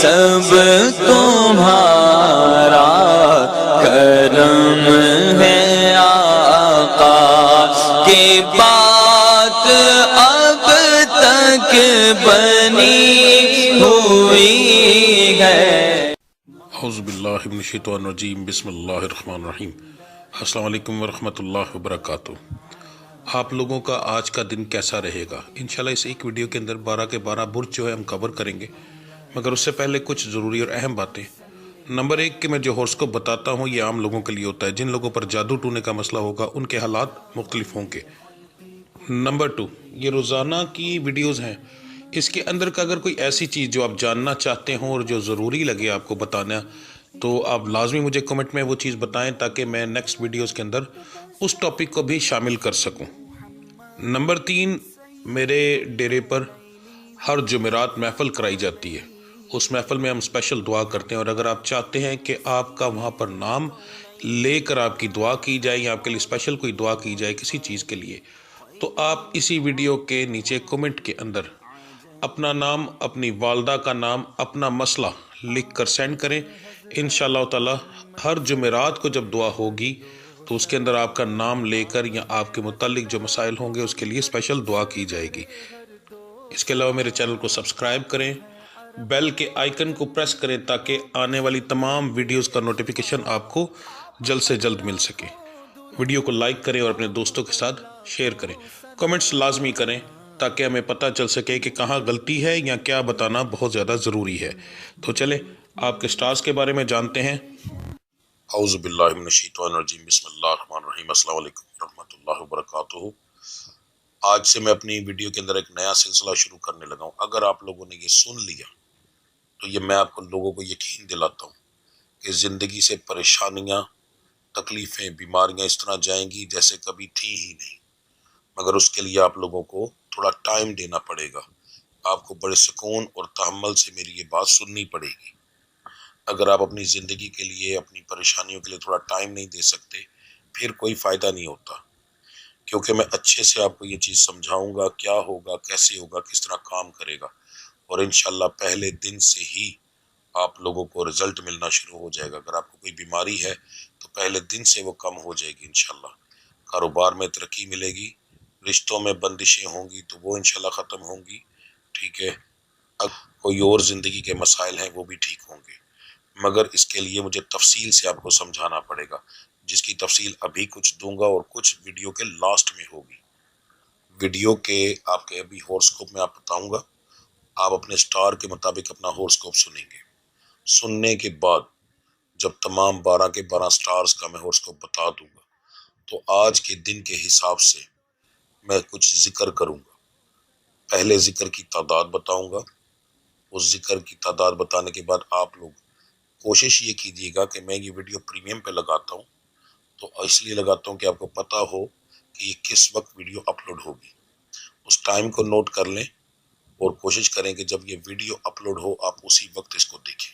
سب تمہارا کرم ہے آقا کی بات اب تک بنی ہوئی ہے۔ اعوذ باللہ من الشیطان الرجیم، بسم اللہ الرحمن الرحیم۔ السلام علیکم ورحمۃ اللہ وبرکاتہ۔ آپ لوگوں کا آج کا دن کیسا رہے گا؟ انشاءاللہ اس ایک ویڈیو کے اندر 12 کے 12 برج جو ہے ہم کور کریں گے، مگر اس سے پہلے کچھ ضروری اور اہم باتیں۔ نمبر 1 کہ میں جو ہورسکوپ بتاتا ہوں یہ عام لوگوں کے لیے ہوتا ہے، جن لوگوں پر جادو ٹونے کا مسئلہ ہوگا ان کے حالات مختلف ہوں گے۔ نمبر 2 یہ روزانہ کی ویڈیوز ہیں، اس کے اندر کا اگر کوئی ایسی چیز جو آپ جاننا چاہتے ہوں اور جو ضروری لگے آپ کو بتانا، تو آپ لازمی مجھے کمنٹ میں وہ چیز بتائیں تاکہ میں نیکسٹ ویڈیوز کے اندر اس ٹاپک کو بھی شامل کر سکوں۔ نمبر 3 میرے ڈیرے پر ہر جمعرات محفل کرائی جاتی ہے، اس محفل میں ہم اسپیشل دعا کرتے ہیں، اور اگر آپ چاہتے ہیں کہ آپ کا وہاں پر نام لے کر آپ کی دعا کی جائے یا آپ کے لیے اسپیشل کوئی دعا کی جائے کسی چیز کے لیے، تو آپ اسی ویڈیو کے نیچے کمنٹ کے اندر اپنا نام، اپنی والدہ کا نام، اپنا مسئلہ لکھ کر سینڈ کریں۔ انشاءاللہ تعالی ہر جمعرات کو جب دعا ہوگی تو اس کے اندر آپ کا نام لے کر یا آپ کے متعلق جو مسائل ہوں گے اس کے لیے اسپیشل دعا کی جائے گی۔ اس کے علاوہ میرے چینل کو سبسکرائب کریں، بیل کے آئیکن کو پریس کریں تاکہ آنے والی تمام ویڈیوز کا نوٹیفیکیشن آپ کو جلد سے جلد مل سکے۔ ویڈیو کو لائک کریں اور اپنے دوستوں کے ساتھ شیئر کریں۔ کمنٹس لازمی کریں تاکہ ہمیں پتہ چل سکے کہ کہاں غلطی ہے یا کیا بتانا بہت زیادہ ضروری ہے۔ تو چلیں آپ کے سٹارز کے بارے میں جانتے ہیں۔ اعوذ باللہ من الشیطان الرجیم، بسم اللہ الرحمن الرحیم۔ السلام علیکم ورحمۃ اللہ وبرکاتہ۔ آج سے میں اپنی ویڈیو کے اندر ایک نیا سلسلہ شروع کرنے لگا ہوں۔ اگر آپ لوگوں نے یہ سن لیا تو یہ میں آپ لوگوں کو یقین دلاتا ہوں کہ زندگی سے پریشانیاں، تکلیفیں، بیماریاں اس طرح جائیں گی جیسے کبھی تھی ہی نہیں، مگر اس کے لیے آپ لوگوں کو تھوڑا ٹائم دینا پڑے گا۔ آپ کو بڑے سکون اور تحمل سے میری یہ بات سننی پڑے گی۔ اگر آپ اپنی زندگی کے لیے، اپنی پریشانیوں کے لیے تھوڑا ٹائم نہیں دے سکتے پھر کوئی فائدہ نہیں ہوتا، کیونکہ میں اچھے سے آپ کو یہ چیز سمجھاؤں گا کیا ہوگا، کیسے ہوگا، کس طرح کام کرے گا، اور انشاءاللہ پہلے دن سے ہی آپ لوگوں کو رزلٹ ملنا شروع ہو جائے گا۔ اگر آپ کو کوئی بیماری ہے تو پہلے دن سے وہ کم ہو جائے گی انشاءاللہ۔ کاروبار میں ترقی ملے گی، رشتوں میں بندشیں ہوں گی تو وہ انشاءاللہ ختم ہوں گی، ٹھیک ہے۔ اب کوئی اور زندگی کے مسائل ہیں وہ بھی ٹھیک ہوں گے، مگر اس کے لیے مجھے تفصیل سے آپ کو سمجھانا پڑے گا، جس کی تفصیل ابھی کچھ دوں گا اور کچھ ویڈیو کے لاسٹ میں ہوگی۔ ویڈیو کے آپ کے ابھی ہورسکوپ میں آپ بتاؤں گا، آپ اپنے سٹار کے مطابق اپنا ہورسکوپ سنیں گے۔ سننے کے بعد جب تمام 12 کے 12 سٹارز کا میں ہورسکوپ بتا دوں گا تو آج کے دن کے حساب سے میں کچھ ذکر کروں گا۔ پہلے ذکر کی تعداد بتاؤں گا، اس ذکر کی تعداد بتانے کے بعد آپ لوگ کوشش یہ کیجیے گا کہ میں یہ ویڈیو پریمیم پہ لگاتا ہوں تو اس لیے لگاتا ہوں کہ آپ کو پتہ ہو کہ یہ کس وقت ویڈیو اپلوڈ ہوگی۔ اس ٹائم کو نوٹ کر لیں اور کوشش کریں کہ جب یہ ویڈیو اپلوڈ ہو آپ اسی وقت اس کو دیکھیں۔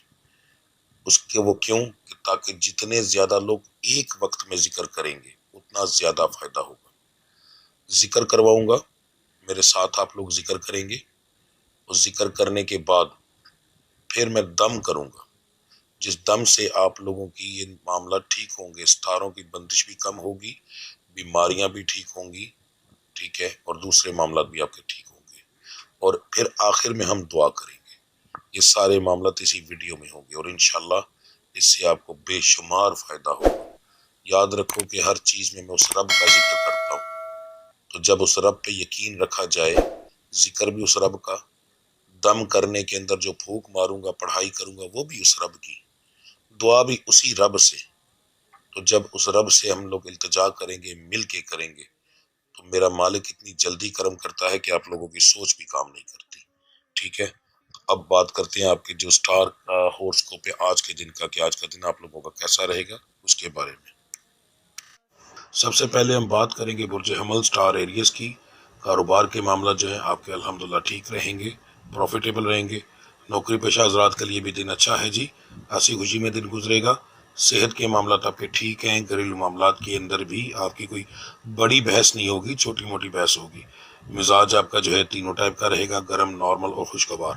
اس کے وہ کیوں کہ تاکہ جتنے زیادہ لوگ ایک وقت میں ذکر کریں گے اتنا زیادہ فائدہ ہوگا۔ ذکر کرواؤں گا، میرے ساتھ آپ لوگ ذکر کریں گے، اور ذکر کرنے کے بعد پھر میں دم کروں گا، جس دم سے آپ لوگوں کی یہ معاملات ٹھیک ہوں گے، ستاروں کی بندش بھی کم ہوگی، بیماریاں بھی ٹھیک ہوں گی، ٹھیک ہے، اور دوسرے معاملات بھی آپ کے ٹھیک ہوں گے، اور پھر آخر میں ہم دعا کریں گے۔ یہ سارے معاملات اسی ویڈیو میں ہوں گے اور انشاءاللہ اس سے آپ کو بے شمار فائدہ ہوگا۔ یاد رکھو کہ ہر چیز میں اس رب کا ذکر کرتا ہوں، تو جب اس رب پہ یقین رکھا جائے، ذکر بھی اس رب کا، دم کرنے کے اندر جو پھونک ماروں گا، پڑھائی کروں گا، وہ بھی اس رب کی، دعا بھی اسی رب سے۔ تو جب اس رب سے ہم لوگ التجا کریں گے، مل کے کریں گے، تو میرا مالک اتنی جلدی کرم کرتا ہے کہ آپ لوگوں کی سوچ بھی کام نہیں کرتی، ٹھیک ہے۔ اب بات کرتے ہیں آپ کے جو سٹار ہورسکوپ ہے آج کے دن کا، کہ آج کا دن آپ لوگوں کا کیسا رہے گا اس کے بارے میں۔ سب سے پہلے ہم بات کریں گے برج حمل سٹار ایریس کی۔ کاروبار کے معاملات جو ہیں آپ کے الحمدللہ ٹھیک رہیں گے، پروفیٹیبل رہیں گے۔ نوکری پیشہ حضرات کے لیے بھی دن اچھا ہے جی، ہنسی خوشی میں دن گزرے گا۔ صحت کے معاملات آپ کے ٹھیک ہیں، گھریلو معاملات کے اندر بھی آپ کی کوئی بڑی بحث نہیں ہوگی، چھوٹی موٹی بحث ہوگی۔ مزاج آپ کا جو ہے تینوں ٹائپ کا رہے گا، گرم، نارمل اور خوشگوار۔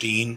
3।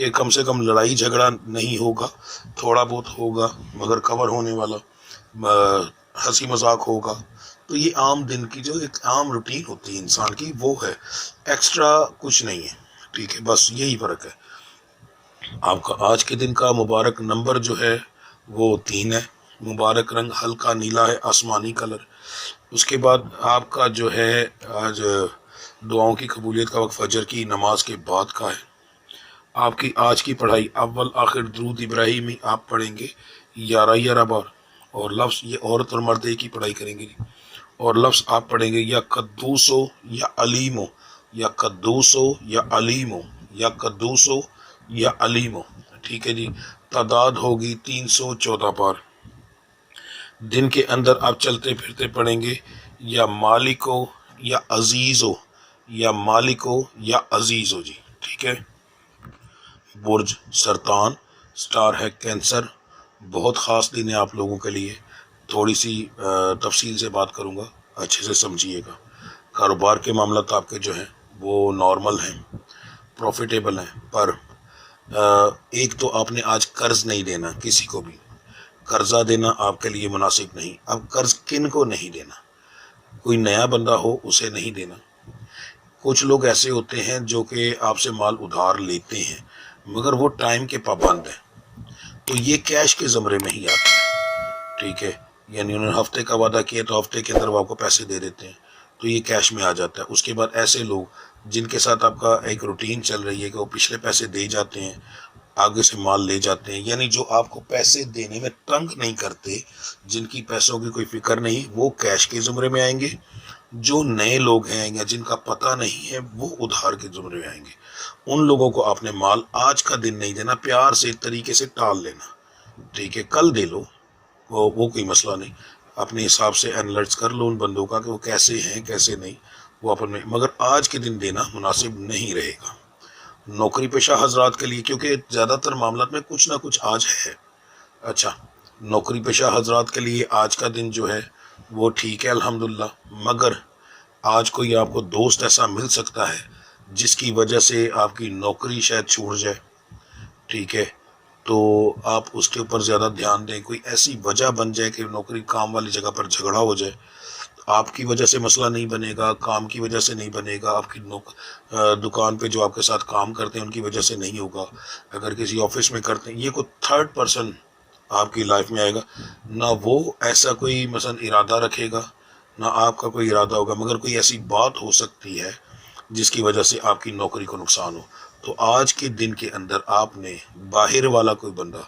کہ کم سے کم لڑائی جھگڑا نہیں ہوگا، تھوڑا بہت ہوگا مگر کور ہونے والا، ہنسی مذاق ہوگا. تو یہ عام دن کی جو ایک عام روٹین ہوتی ہے انسان کی، وہ ہے، ایکسٹرا کچھ نہیں ہے. ٹھیک ہے، بس یہی فرق ہے. آپ کا آج کے دن کا مبارک نمبر جو ہے وہ 3 ہے. مبارک رنگ ہلکا نیلا ہے، آسمانی کلر. اس کے بعد آپ کا جو ہے آج دعاؤں کی قبولیت کا وقت فجر کی نماز کے بعد کا ہے. آپ کی آج کی پڑھائی اول آخر درود ابراہیمی آپ پڑھیں گے 11 بار، اور لفظ یہ عورت اور مرد کی پڑھائی کریں گے، اور لفظ آپ پڑھیں گے یا قدوسو یا علیمو، یا قدوسو یا علیمو، یا قدوسو یا علیمو. ٹھیک ہے جی. تعداد ہوگی 314 بار. دن کے اندر آپ چلتے پھرتے پڑھیں گے یا مالکو یا عزیزو، یا مالکو یا عزیزو جی. ٹھیک ہے. برج سرطان، سٹار ہے کینسر. بہت خاص دن ہے آپ لوگوں کے لیے. تھوڑی سی تفصیل سے بات کروں گا، اچھے سے سمجھیے گا. کاروبار کے معاملات آپ کے جو ہیں وہ نارمل ہیں، پروفیٹیبل ہیں. پر ایک تو آپ نے آج قرض نہیں دینا کسی کو بھی. قرضہ دینا آپ کے لیے مناسب نہیں. اب قرض کن کو نہیں دینا؟ کوئی نیا بندہ ہو اسے نہیں دینا. کچھ لوگ ایسے ہوتے ہیں جو کہ آپ سے مال ادھار لیتے ہیں مگر وہ ٹائم کے پابند ہیں، تو یہ کیش کے زمرے میں ہی آتا ہے. ٹھیک ہے. یعنی انہوں نے ہفتے کا وعدہ کیا تو ہفتے کے اندر وہ آپ کو پیسے دے دیتے ہیں، تو یہ کیش میں آ جاتا ہے. اس کے بعد ایسے لوگ جن کے ساتھ آپ کا ایک روٹین چل رہی ہے کہ وہ پچھلے پیسے دے جاتے ہیں، آگے سے مال لے جاتے ہیں، یعنی جو آپ کو پیسے دینے میں تنگ نہیں کرتے، جن کی پیسوں کی کوئی فکر نہیں، وہ کیش کے زمرے میں آئیں گے. جو نئے لوگ ہیں یا جن کا پتہ نہیں ہے وہ ادھار کے زمرے میں آئیں گے. ان لوگوں کو آپ نے مال آج کا دن نہیں دینا، پیار سے طریقے سے ٹال لینا. ٹھیک ہے. کل دے لو، وہ کوئی مسئلہ نہیں. اپنے حساب سے انالائز کر لو ان بندوں کا کہ وہ کیسے ہیں کیسے نہیں، وہ اپن میں، مگر آج کے دن دینا مناسب نہیں رہے گا. نوکری پیشہ حضرات کے لیے، کیونکہ زیادہ تر معاملات میں کچھ نہ کچھ آج ہے. اچھا، نوکری پیشہ حضرات کے لیے آج کا دن جو ہے وہ ٹھیک ہے الحمدللہ. مگر آج کوئی آپ کو دوست ایسا مل سکتا ہے جس کی وجہ سے آپ کی نوکری شاید چھوٹ جائے. ٹھیک ہے. تو آپ اس کے اوپر زیادہ دھیان دیں. کوئی ایسی وجہ بن جائے کہ نوکری کام والی جگہ پر جھگڑا ہو جائے، آپ کی وجہ سے مسئلہ نہیں بنے گا، کام کی وجہ سے نہیں بنے گا، آپ کی دکان پہ جو آپ کے ساتھ کام کرتے ہیں ان کی وجہ سے نہیں ہوگا، اگر کسی آفس میں کرتے ہیں، یہ کوئی تھرڈ پرسن آپ کی لائف میں آئے گا. نہ وہ ایسا کوئی مثلا ارادہ رکھے گا، نہ آپ کا کوئی ارادہ ہوگا، مگر کوئی ایسی بات ہو سکتی ہے جس کی وجہ سے آپ کی نوکری کو نقصان ہو. تو آج کے دن کے اندر آپ نے باہر والا کوئی بندہ،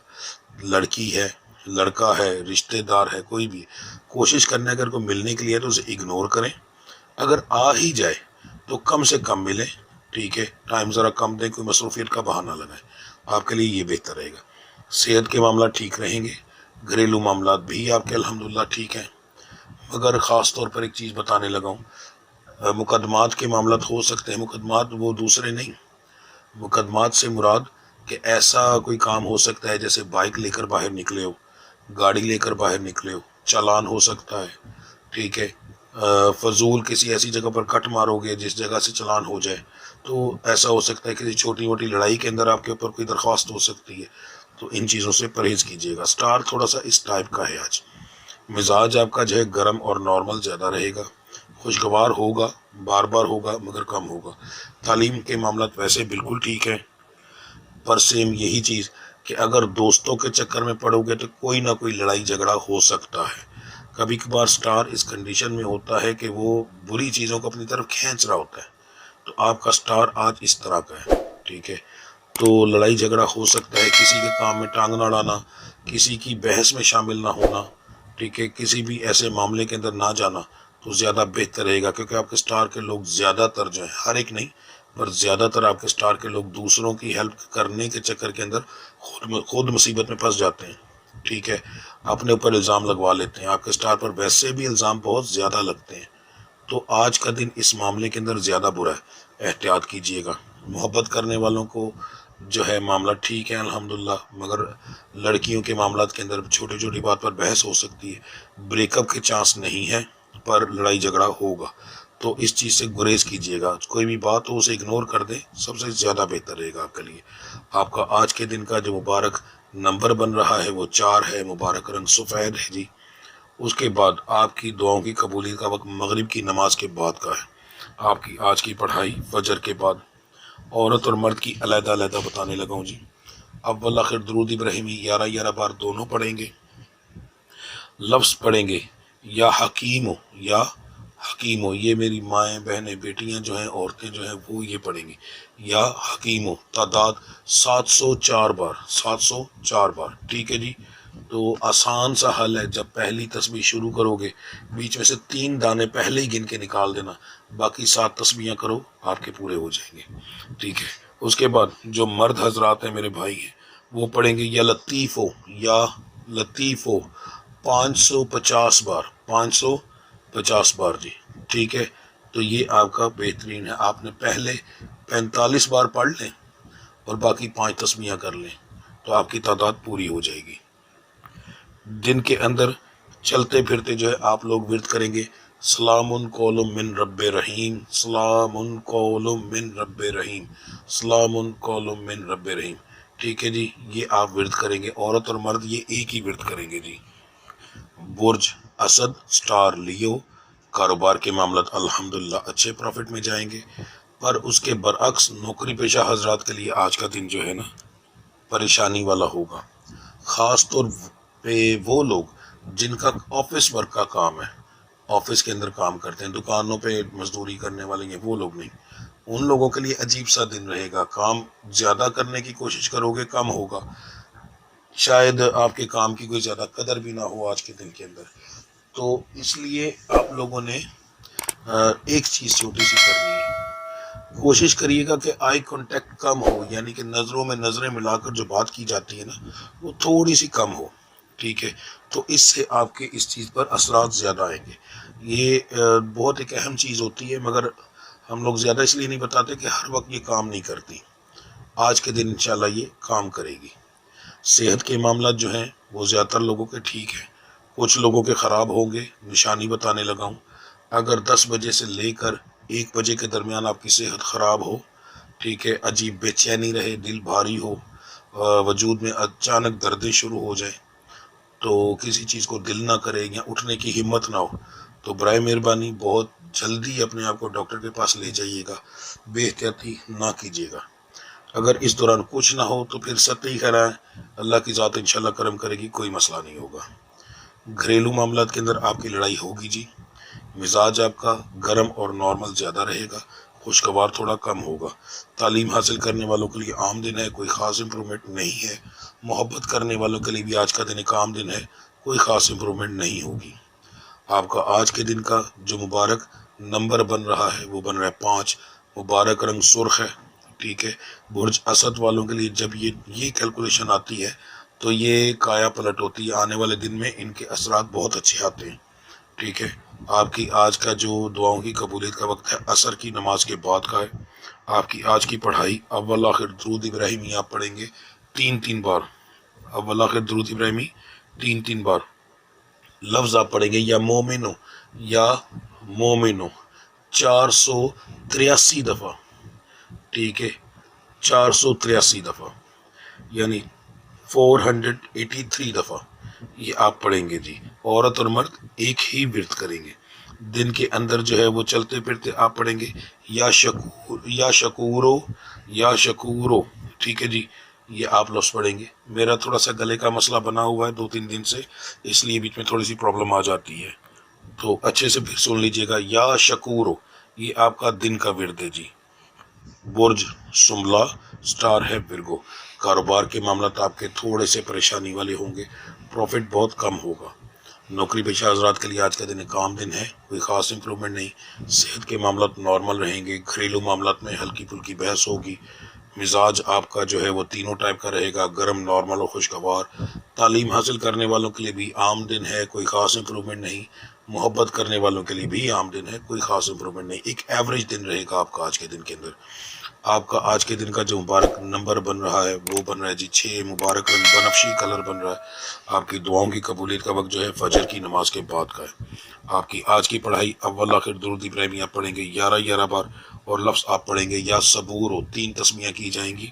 لڑکی ہے، لڑکا ہے، رشتہ دار ہے، کوئی بھی، کوشش کرنا اگر کوئی ملنے کے لیے تو اسے اگنور کریں. اگر آ ہی جائے تو کم سے کم ملیں. ٹھیک ہے. ٹائم ذرا کم دیں، کوئی مصروفیت کا بہانہ لگائیں. آپ کے لیے یہ بہتر رہے گا. صحت کے معاملات ٹھیک رہیں گے. گھریلو معاملات بھی آپ کے الحمدللہ ٹھیک ہیں. مگر خاص طور پر ایک چیز بتانے لگا ہوں، مقدمات کے معاملات ہو سکتے ہیں. مقدمات وہ دوسرے نہیں، مقدمات سے مراد کہ ایسا کوئی کام ہو سکتا ہے جیسے بائک لے کر باہر نکلے ہو، گاڑی لے کر باہر نکلے ہو، چالان ہو سکتا ہے. ٹھیک ہے. فضول کسی ایسی جگہ پر کٹ مارو گے جس جگہ سے چالان ہو جائے، تو ایسا ہو سکتا ہے کسی چھوٹی موٹی لڑائی کے اندر آپ کے اوپر کوئی درخواست ہو سکتی ہے. تو ان چیزوں سے پرہیز کیجیے گا. سٹار تھوڑا سا اس ٹائپ کا ہے آج. مزاج آپ کا جو ہے گرم اور نارمل زیادہ رہے گا. خوشگوار ہوگا، بار بار ہوگا مگر کم ہوگا. تعلیم کے معاملات ویسے بالکل ٹھیک ہیں، پر سیم یہی چیز کہ اگر دوستوں کے چکر میں پڑو گے تو کوئی نہ کوئی لڑائی جھگڑا ہو سکتا ہے. کبھی کبھار سٹار اس کنڈیشن میں ہوتا ہے کہ وہ بری چیزوں کو اپنی طرف کھینچ رہا ہوتا ہے. تو آپ کا سٹار آج اس طرح کا ہے. ٹھیک ہے. تو لڑائی جھگڑا ہو سکتا ہے، کسی کے کام میں ٹانگ نہ ڈانا، کسی کی بحث میں شامل نہ ہونا. ٹھیک ہے. کسی بھی ایسے معاملے کے اندر نہ جانا تو زیادہ بہتر رہے گا، کیونکہ آپ کے سٹار کے لوگ زیادہ تر جو ہیں، ہر ایک نہیں پر زیادہ تر آپ کے سٹار کے لوگ دوسروں کی ہیلپ کرنے کے چکر کے اندر خود مصیبت میں پھنس جاتے ہیں. ٹھیک ہے. اپنے اوپر الزام لگوا لیتے ہیں. آپ کے سٹار پر ویسے بھی الزام بہت زیادہ لگتے ہیں. تو آج کا دن اس معاملے کے اندر زیادہ برا ہے، احتیاط کیجیے گا. محبت کرنے والوں کو جو ہے معاملہ ٹھیک ہے الحمدللہ، مگر لڑکیوں کے معاملات کے اندر چھوٹی چھوٹی بات پر بحث ہو سکتی ہے. بریک اپ کے چانس نہیں ہے پر لڑائی جھگڑا ہوگا. تو اس چیز سے گریز کیجیے گا، کوئی بھی بات ہو اسے اگنور کر دیں، سب سے زیادہ بہتر رہے گا آپ کے لیے۔ آپ کا آج کے دن کا جو مبارک نمبر بن رہا ہے وہ 4 ہے، مبارک رنگ سفید ہے جی۔ اس کے بعد آپ کی دعاؤں کی قبولیت کا وقت مغرب کی نماز کے بعد کا ہے۔ آپ کی آج کی پڑھائی فجر کے بعد، عورت اور مرد کی علیحدہ علیحدہ بتانے لگا ہوں جی۔ اول آخر درود ابراہیمی 11 بار دونوں پڑھیں گے۔ لفظ پڑھیں گے یا حکیم ہو یا حکیم ہو، یہ میری مائیں بہنیں بیٹیاں جو ہیں عورتیں جو ہیں وہ یہ پڑھیں گی یا حکیم ہو، تعداد 704 بار، 704 بار، ٹھیک ہے جی۔ تو آسان سا حل ہے، جب پہلی تسبیح شروع کرو گے بیچ میں سے 3 دانے پہلے ہی گن کے نکال دینا، باقی 7 تسبیحاں کرو آپ کے پورے ہو جائیں گے، ٹھیک ہے۔ اس کے بعد جو مرد حضرات ہیں میرے بھائی ہیں وہ پڑھیں گے یا لطیف ہو یا لطیف ہو 550 بار، 550 بار جی، ٹھیک ہے۔ تو یہ آپ کا بہترین ہے، آپ نے پہلے 45 بار پڑھ لیں اور باقی 5 تسبیحاں کر لیں تو آپ کی تعداد پوری ہو جائے گی۔ دن کے اندر چلتے پھرتے جو ہے آپ لوگ ورد کریں گے سلام قول من رب رحیم، سلام قول من رب رحیم، سلام قول من رب رحیم، ٹھیک ہے جی۔ یہ آپ ورد کریں گے، عورت اور مرد یہ ایک ہی ورد کریں گے جی۔ برج اسد سٹار لیو، کاروبار کے معاملات الحمدللہ اچھے پروفٹ میں جائیں گے، پر اس کے برعکس نوکری پیشہ حضرات کے لیے آج کا دن جو ہے نا پریشانی والا ہوگا، خاص طور پہ وہ لوگ جن کا آفس ورک کا کام ہے، آفس کے اندر کام کرتے ہیں، دکانوں پہ مزدوری کرنے والے ہیں وہ لوگ نہیں، ان لوگوں کے لیے عجیب سا دن رہے گا، کام زیادہ کرنے کی کوشش کرو گے کم ہوگا، شاید آپ کے کام کی کوئی زیادہ قدر بھی نہ ہو آج کے دن کے اندر۔ تو اس لیے آپ لوگوں نے ایک چیز چھوٹی سی کرنی ہے، کوشش کریے گا کہ آئی کانٹیکٹ کم ہو، یعنی کہ نظروں میں نظریں ملا کر جو بات کی جاتی ہے نا وہ تھوڑی سی کم ہو، ٹھیک ہے۔ تو اس سے آپ کے اس چیز پر اثرات زیادہ آئیں گے۔ یہ بہت ایک اہم چیز ہوتی ہے، مگر ہم لوگ زیادہ اس لیے نہیں بتاتے کہ ہر وقت یہ کام نہیں کرتی، آج کے دن انشاءاللہ یہ کام کرے گی۔ صحت کے معاملات جو ہیں وہ زیادہ تر لوگوں کے ٹھیک ہیں، کچھ لوگوں کے خراب ہوں گے، نشانی بتانے لگا ہوں۔ اگر 10 بجے سے لے کر 1 بجے کے درمیان آپ کی صحت خراب ہو، ٹھیک ہے، عجیب بے چینی رہے، دل بھاری ہو، وجود میں اچانک دردیں شروع ہو جائیں، تو کسی چیز کو دل نہ کرے یا اٹھنے کی ہمت نہ ہو، تو برائے مہربانی بہت جلدی اپنے آپ کو ڈاکٹر کے پاس لے جائیے گا، بے احتیاطی نہ کیجیے گا۔ اگر اس دوران کچھ نہ ہو تو پھر سطحی کرائیں، اللہ کی ذات انشاءاللہ کرم کرے گی، کوئی مسئلہ نہیں ہوگا۔ گھریلو معاملات کے اندر آپ کی لڑائی ہوگی جی، مزاج آپ کا گرم اور نارمل زیادہ رہے گا، خوشگوار تھوڑا کم ہوگا۔ تعلیم حاصل کرنے والوں کے لیے عام دن ہے، کوئی خاص امپرومنٹ نہیں ہے۔ محبت کرنے والوں کے لیے بھی آج کا دن ایک عام دن ہے، کوئی خاص امپرومنٹ نہیں ہوگی۔ آپ کا آج کے دن کا جو مبارک نمبر بن رہا ہے وہ بن رہا ہے 5، مبارک رنگ سرخ ہے، ٹھیک ہے۔ برج اسد والوں کے لیے جب یہ کیلکولیشن آتی ہے تو یہ کایا پلٹ ہوتی ہے، آنے والے دن میں ان کے اثرات بہت اچھے آتے ہیں، ٹھیک ہے۔ آپ کی آج کا جو دعاؤں کی قبولیت کا وقت ہے عصر کی نماز کے بعد کا ہے۔ آپ کی آج کی پڑھائی اول آخر درود ابراہیمی آپ پڑھیں گے 3 بار، اول آخر درود ابراہیمی 3 بار۔ لفظ آپ پڑھیں گے یا مومنو یا مومنو 483 دفعہ، ٹھیک ہے، 483 دفعہ یعنی 483 دفعہ یہ آپ پڑھیں گے جی۔ عورت اور مرد ایک ہی ورد کریں گے۔ دن کے اندر جو ہے وہ چلتے پھرتے آپ پڑھیں گے یا شکورو یا شکورو، ٹھیک ہے جی۔ یہ آپ لفظ پڑھیں گے۔ میرا تھوڑا سا گلے کا مسئلہ بنا ہوا ہے 2-3 دن سے، اس لیے بیچ میں تھوڑی سی پرابلم آ جاتی ہے، تو اچھے سے پھر سن لیجئے گا یا شکورو، یہ آپ کا دن کا ورد ہے جی۔ برج سنبلا سٹار ہے ورگو، کاروبار کے معاملات آپ کے تھوڑے سے پریشانی والے ہوں گے، پروفٹ بہت کم ہوگا۔ نوکری پیشہ حضرات کے لیے آج کا دن ایک عام دن ہے، کوئی خاص امپرومنٹ نہیں۔ صحت کے معاملات نارمل رہیں گے، گھریلو معاملات میں ہلکی پھلکی بحث ہوگی۔ مزاج آپ کا جو ہے وہ تینوں ٹائپ کا رہے گا، گرم، نارمل اور خوشگوار۔ تعلیم حاصل کرنے والوں کے لیے بھی عام دن ہے، کوئی خاص امپرومنٹ نہیں۔ محبت کرنے والوں کے لیے بھی عام دن ہے، کوئی خاص امپرومنٹ نہیں، ایک ایوریج دن رہے گا آپ کا آج کے دن کے اندر۔ آپ کا آج کے دن کا جو مبارک نمبر بن رہا ہے وہ بن رہا ہے جی 6، مبارک رنگ بنفشی کلر بن رہا ہے۔ آپ کی دعاؤں کی قبولیت کا وقت جو ہے فجر کی نماز کے بعد کا ہے۔ آپ کی آج کی پڑھائی اول آخر درود ابراہیمی آپ پڑھیں گے 11 بار، اور لفظ آپ پڑھیں گے یا صبور ہو 3 تسمیاں کی جائیں گی۔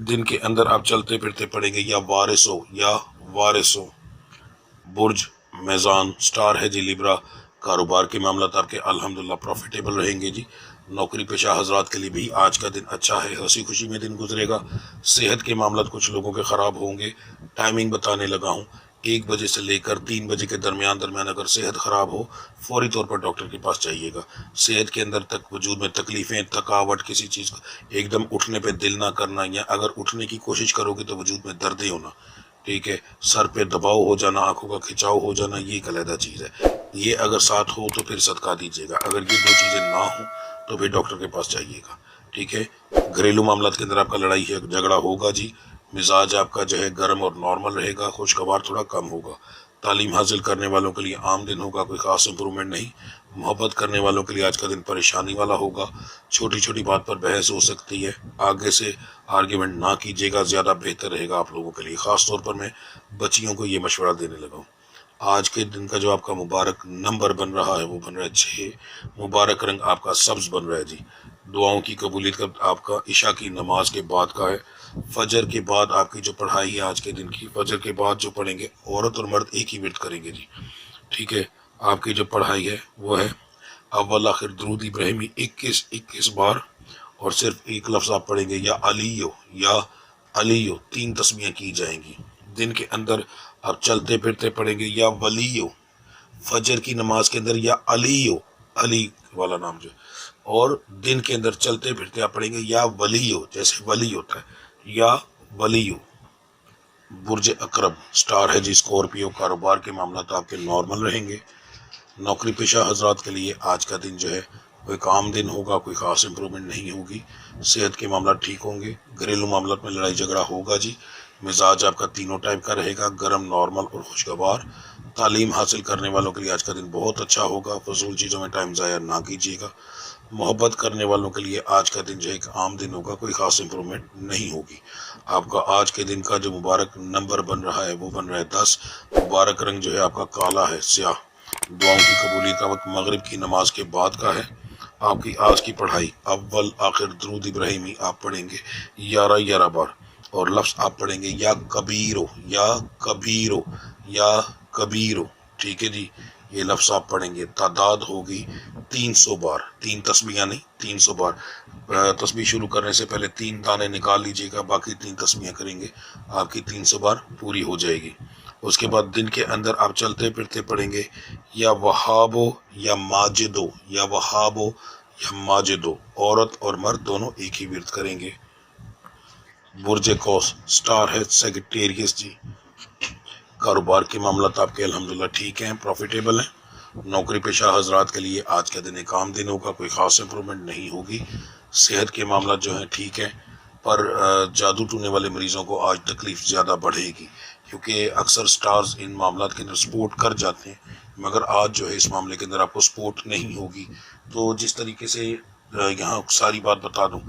دن کے اندر آپ چلتے پھرتے پڑھیں گے یا وارث ہو یا وارث ہو۔ برج میزان سٹار ہے جی لیبرا، کاروبار کے معاملات آپ کے الحمدللہ پروفیٹیبل رہیں گے جی۔ نوکری پیشہ حضرات کے لیے بھی آج کا دن اچھا ہے، ہنسی خوشی میں دن گزرے گا۔ صحت کے معاملات کچھ لوگوں کے خراب ہوں گے، ٹائمنگ بتانے لگا ہوں، 1 بجے سے لے کر 3 بجے کے درمیان اگر صحت خراب ہو فوری طور پر ڈاکٹر کے پاس جائیے گا۔ صحت کے اندر تک وجود میں تکلیفیں، تھکاوٹ، کسی چیز کا ایک دم اٹھنے پہ دل نہ کرنا، یا اگر اٹھنے کی کوشش کرو گے تو وجود میں دردیں ہونا، ٹھیک ہے، سر پہ دباؤ ہو جانا، آنکھوں کا کھچاؤ ہو جانا، یہ ایک علیحدہ چیز ہے۔ یہ اگر ساتھ ہو تو پھر صدقہ دیجیے گا، اگر یہ 2 چیزیں نہ ہوں تو پھر ڈاکٹر کے پاس جائیے گا، ٹھیک ہے۔ گھریلو معاملات کے اندر آپ کا لڑائی ہے، جھگڑا ہوگا جی۔ مزاج آپ کا جو ہے گرم اور نارمل رہے گا، خوشگوار تھوڑا کم ہوگا۔ تعلیم حاصل کرنے والوں کے لیے عام دن ہوگا، کوئی خاص امپرومنٹ نہیں۔ محبت کرنے والوں کے لیے آج کا دن پریشانی والا ہوگا، چھوٹی چھوٹی بات پر بحث ہو سکتی ہے، آگے سے آرگیومنٹ نہ کیجیے گا، زیادہ بہتر رہے گا آپ لوگوں کے لیے۔ خاص طور پر میں بچیوں کو یہ مشورہ دینے لگا ہوں۔ آج کے دن کا جو آپ کا مبارک نمبر بن رہا ہے وہ بن رہا ہے 6، مبارک رنگ آپ کا سبز بن رہا ہے جی۔ دعاؤں کی قبولیت کا آپ کا عشاء کی نماز کے بعد کا ہے۔ فجر کے بعد آپ کی جو پڑھائی ہے آج کے دن کی، فجر کے بعد جو پڑھیں گے عورت اور مرد ایک ہی ورد کریں گے جی، ٹھیک ہے۔ آپ کی جو پڑھائی ہے وہ ہے اول آخر درود ابراہیمی 21 بار، اور صرف ایک لفظ آپ پڑھیں گے یا علیو یا علیو، 3 تسمیاں کی جائیں گی۔ دن کے اندر آپ چلتے پھرتے پڑھیں گے یا ولیو، فجر کی نماز کے اندر یا علیو، علی والا نام جو، اور دن کے اندر چلتے پھرتے آپ پڑھیں گے یا ولیو، جیسے ولی ہوتا ہے، یا ولیو۔ برج اقرب سٹار ہے جی اسکورپیو، کاروبار کے معاملات آپ کے نارمل رہیں گے۔ نوکری پیشہ حضرات کے لیے آج کا دن جو ہے کوئی کام دن ہوگا، کوئی خاص امپرومنٹ نہیں ہوگی۔ صحت کے معاملات ٹھیک ہوں گے، گھریلو معاملات میں لڑائی جھگڑا ہوگا جی۔ مزاج آپ کا تینوں ٹائپ کا رہے گا، گرم، نارمل اور خوشگوار۔ تعلیم حاصل کرنے والوں کے لیے آج کا دن بہت اچھا ہوگا، فضول چیزوں میں ٹائم ضائع نہ کیجیے گا۔ محبت کرنے والوں کے لیے آج کا دن جو ہے ایک عام دن ہوگا، کوئی خاص امپرومنٹ نہیں ہوگی۔ آپ کا آج کے دن کا جو مبارک نمبر بن رہا ہے وہ بن رہا ہے 10، مبارک رنگ جو ہے آپ کا کالا ہے، سیاہ۔ دعاؤں کی قبولیت کا وقت مغرب کی نماز کے بعد کا ہے۔ آپ کی آج کی پڑھائی اول آخر درود ابراہیمی آپ پڑھیں گے 11 بار، اور لفظ آپ پڑھیں گے یا کبیرو یا کبیرو یا کبیرو، ٹھیک ہے جی۔ یہ لفظ آپ پڑھیں گے، تعداد ہوگی 300 بار، 3 تسمیاں نہیں، 300 بار۔ تسبیح شروع کرنے سے پہلے 3 دانے نکال لیجیے گا، باقی 3 تسمیاں کریں گے، آپ کی 300 بار پوری ہو جائے گی۔ اس کے بعد دن کے اندر آپ چلتے پھرتے پڑھیں گے یا وہابو یا ماجدو، یا وہابو یا ماجدو، عورت اور مرد دونوں ایک ہی ورد کریں گے۔ برج قوس سٹار ہے سیگیٹیریس جی، کاروبار کے معاملات آپ کے الحمدللہ ٹھیک ہیں، پروفیٹیبل ہیں۔ نوکری پیشہ حضرات کے لیے آج کا دن ایک عام دن ہوگا، کوئی خاص امپرومنٹ نہیں ہوگی۔ صحت کے معاملات جو ہیں ٹھیک ہیں، پر جادو ٹونے والے مریضوں کو آج تکلیف زیادہ بڑھے گی، کیونکہ اکثر سٹارز ان معاملات کے اندر سپورٹ کر جاتے ہیں، مگر آج جو ہے اس معاملے کے اندر آپ کو سپورٹ نہیں ہوگی۔ تو جس طریقے سے یہاں ساری بات بتا دوں،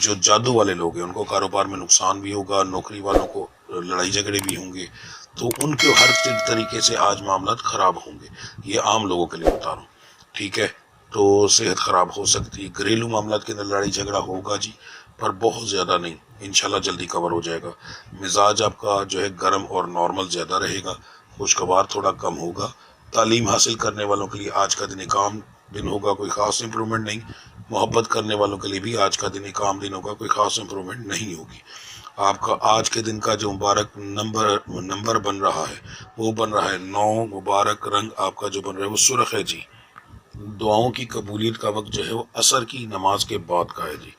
جو جادو والے لوگ ہیں ان کو کاروبار میں نقصان بھی ہوگا، نوکری والوں کو لڑائی جھگڑے بھی ہوں گے، تو ان کے ہر طریقے سے آج معاملات خراب ہوں گے۔ یہ عام لوگوں کے لیے بتا رہا ہوں، ٹھیک ہے۔ تو صحت خراب ہو سکتی ہے، گھریلو معاملات کے اندر لڑائی جھگڑا ہوگا جی، پر بہت زیادہ نہیں، انشاءاللہ جلدی کور ہو جائے گا۔ مزاج آپ کا جو ہے گرم اور نارمل زیادہ رہے گا، خوشگوار تھوڑا کم ہوگا۔ تعلیم حاصل کرنے والوں کے لیے آج کا دن ایک عام دن ہوگا، کوئی خاص امپرومنٹ نہیں۔ محبت کرنے والوں کے لیے بھی آج کا دن ایک عام دن ہوگا، کوئی خاص امپرومنٹ نہیں ہوگی۔ آپ کا آج کے دن کا جو مبارک نمبر بن رہا ہے وہ بن رہا ہے 9، مبارک رنگ آپ کا جو بن رہا ہے وہ سرخ ہے جی۔ دعاؤں کی قبولیت کا وقت جو ہے وہ عصر کی نماز کے بعد کا ہے جی۔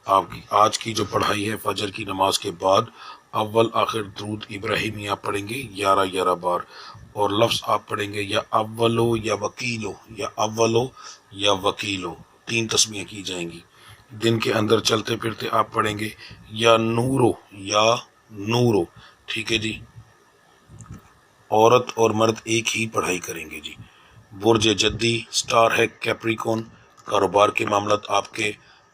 آپ کی آج کی جو پڑھائی ہے فجر کی نماز کے بعد اول آخر درود ابراہیمی آپ پڑھیں گے 11 بار، اور لفظ آپ پڑھیں گے یا اولو یا وکیلو یا اولو یا وکیلو، 3 تسمیاں کی جائیں گی۔ دن کے اندر چلتے پھرتے آپ پڑھیں گے یا نورو یا نورو، ٹھیک ہے جی۔ عورت اور مرد ایک ہی پڑھائی کریں گے جی۔ برج جدی سٹار ہے کیپریکون، کاروبار کے معاملات آپ کے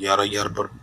11